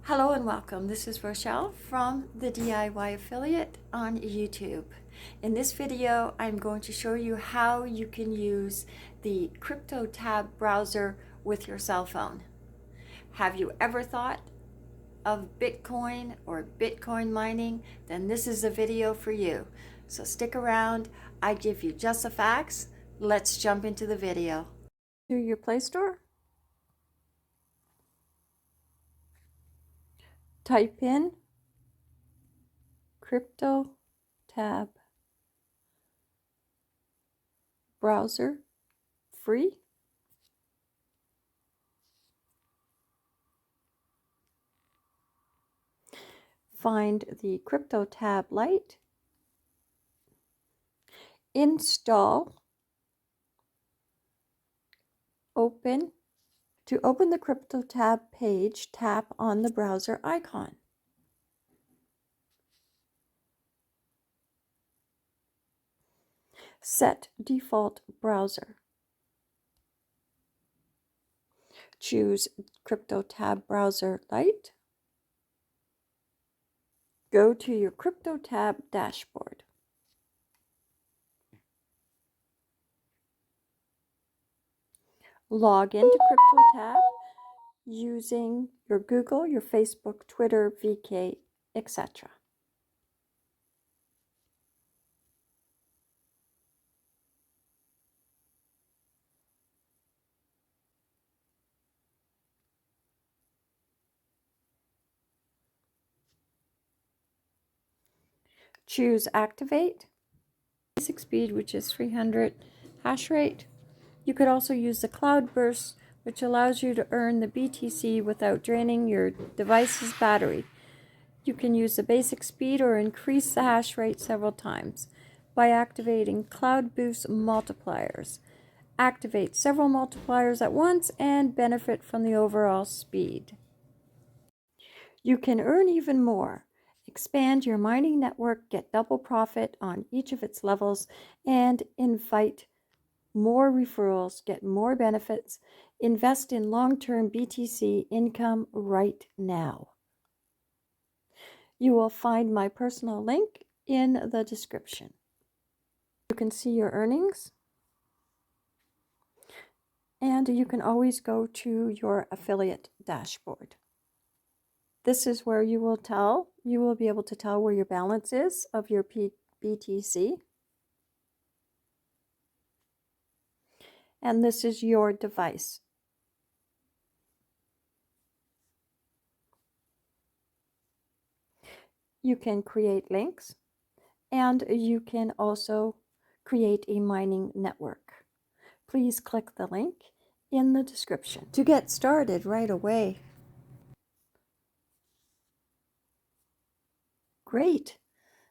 Hello and welcome. This is Rochelle from the DIY Affiliate on YouTube. In this video, I'm going to show you how you can use the CryptoTab browser with your cell phone. Have you ever thought of Bitcoin or Bitcoin mining? Then this is a video for you. So stick around. I give you just the facts. Let's jump into the video. To your Play Store. Type in CryptoTab Browser free. Find the CryptoTab Lite. Install. Open. To open the CryptoTab page, tap on the browser icon. Set default browser. Choose CryptoTab Browser Lite. Go to your CryptoTab dashboard. Log into CryptoTab using your Google, your Facebook, Twitter, VK, etc. Choose Activate. Basic speed, which is 300 hash rate. You could also use the cloud burst, which allows you to earn the BTC without draining your device's battery. You can use the basic speed or increase the hash rate several times by activating cloud boost multipliers. Activate several multipliers at once and benefit from the overall speed. You can earn even more. Expand your mining network, get double profit on each of its levels, and invite more referrals, get more benefits, invest in long-term BTC income right now. You will find my personal link in the description. You can see your earnings, and you can always go to your affiliate dashboard. This is where you will be able to tell where your balance is of your BTC. And this is your device. You can create links, and you can also create a mining network. Please click the link in the description to get started right away. Great.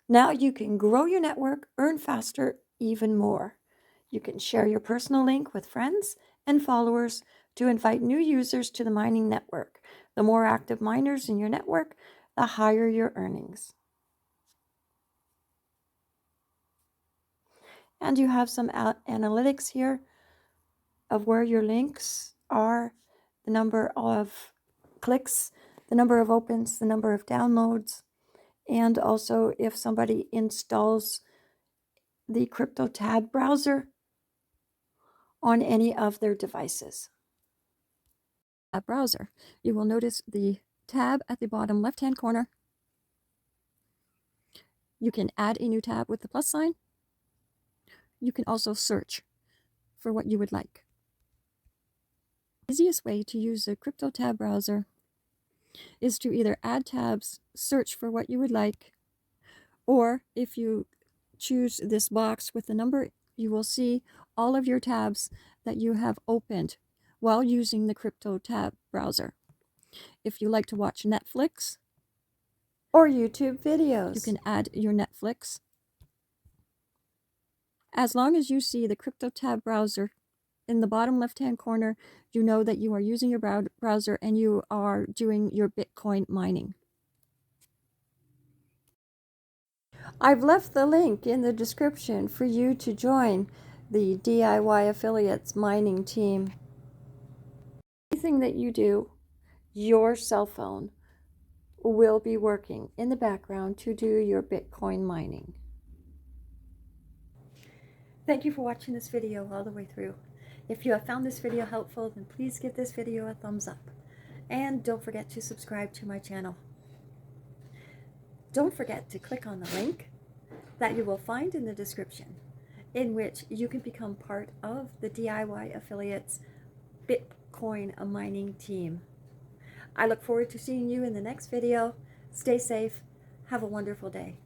Now you can grow your network, earn faster, even more. You can share your personal link with friends and followers to invite new users to the mining network. The more active miners in your network, the higher your earnings. And you have some analytics here of where your links are, the number of clicks, the number of opens, the number of downloads, and also if somebody installs the CryptoTab browser on any of their devices. A browser, you will notice the tab at the bottom left-hand corner. You can add a new tab with the plus sign. You can also search for what you would like. The easiest way to use the CryptoTab browser is to either add tabs, search for what you would like, or if you choose this box with the number, you will see all of your tabs that you have opened while using the CryptoTab browser. If you like to watch Netflix or YouTube videos, you can add your Netflix. As long as you see the CryptoTab browser in the bottom left-hand corner, you know that you are using your browser and you are doing your Bitcoin mining. I've left the link in the description for you to join the DIY Affiliates mining team. Anything that you do, your cell phone will be working in the background to do your Bitcoin mining. Thank you for watching this video all the way through. If you have found this video helpful, then please give this video a thumbs up. And don't forget to subscribe to my channel. Don't forget to click on the link that you will find in the description, in which you can become part of the DIY Affiliates Bitcoin mining team. I look forward to seeing you in the next video. Stay safe. Have a wonderful day.